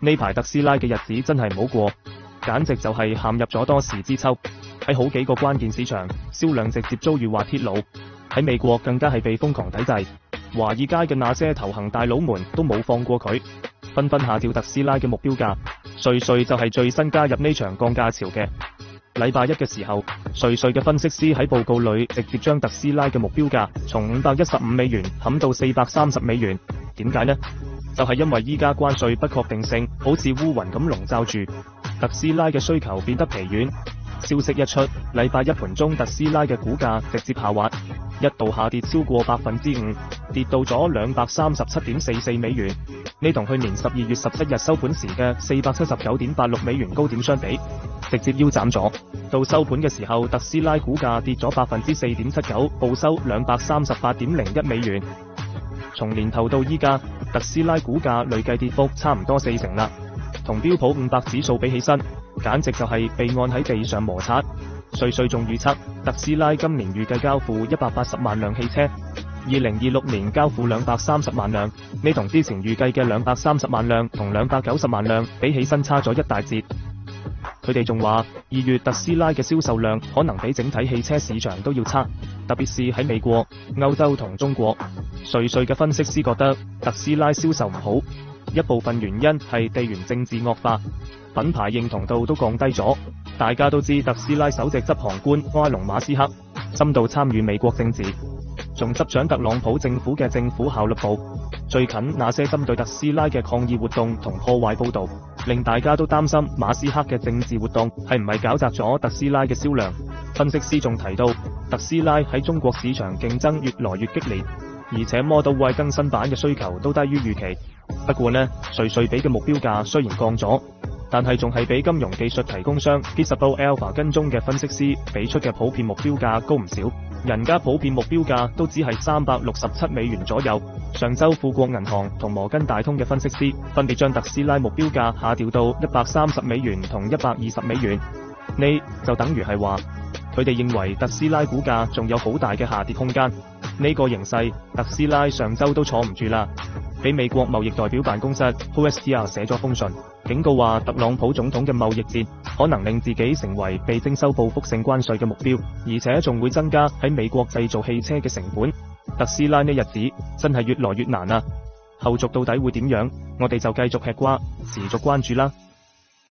呢排特斯拉嘅日子真係唔好過，簡直就係陷入咗多事之秋。喺好幾個關鍵市場，銷量直接遭遇滑鐵盧。喺美國更加係被瘋狂抵制，華爾街嘅那些投行大佬們都冇放過佢，紛紛下調特斯拉嘅目標價。瑞瑞就係最新加入呢場降價潮嘅。禮拜一嘅時候，瑞瑞嘅分析師喺報告裏直接將特斯拉嘅目標價從$515砍到$430。點解呢？就係因為依家關稅不確定性好似烏雲咁籠罩住，特斯拉嘅需求變得疲軟。消息一出，禮拜一盤中特斯拉嘅股價直接下滑，一度下跌超過5%，跌到咗$237.44。呢同去年12月17日收盤時嘅$479.86高點相比，直接腰斬咗。到收盤嘅時候，特斯拉股價跌咗4.79%，報收$238.01。從年頭到依家，特斯拉股價累計跌幅差唔多40%啦，同標普500指數比起身，簡直就係被按喺地上摩擦。瑞瑞仲預測，特斯拉今年預計交付180萬輛汽車，2026年交付230萬輛，呢同之前預計嘅230萬輛同290萬輛比起身差咗一大截。佢哋仲話，2月特斯拉嘅銷售量可能比整體汽車市場都要差，特別是喺美國、歐洲同中國。瑞瑞嘅分析師覺得特斯拉銷售唔好，一部分原因係地緣政治惡化，品牌認同度都降低咗。大家都知特斯拉首席執行官埃隆馬斯克深度參與美國政治，仲執掌特朗普政府嘅政府效率部。最近那些針對特斯拉嘅抗議活動同破壞報導，令大家都擔心馬斯克嘅政治活動係唔係搞砸咗特斯拉嘅銷量。分析師仲提到，特斯拉喺中國市場競爭越來越激烈，而且 Model Y 更新版嘅需求都低於預期。不過呢，瑞瑞俾嘅目標價雖然降咗，但係仲係比金融技術提供商 Visible Alpha 跟蹤嘅分析師俾出嘅普遍目標價高唔少。人家普遍目標價都只係$367左右。上周富國銀行同摩根大通嘅分析師分別將特斯拉目標價下調到$130同$120。呢就等於係話，佢哋認為特斯拉股價仲有好大嘅下跌空間。呢個形勢，特斯拉上周都坐唔住啦，俾美國貿易代表辦公室 USTR 寫咗封信，警告話特朗普總統嘅貿易戰可能令自己成為被徵收報復性關稅嘅目標，而且仲會增加喺美國製造汽車嘅成本。特斯拉呢日子真係越來越難啊！後續到底會點樣？我哋就繼續吃瓜，持續關注啦。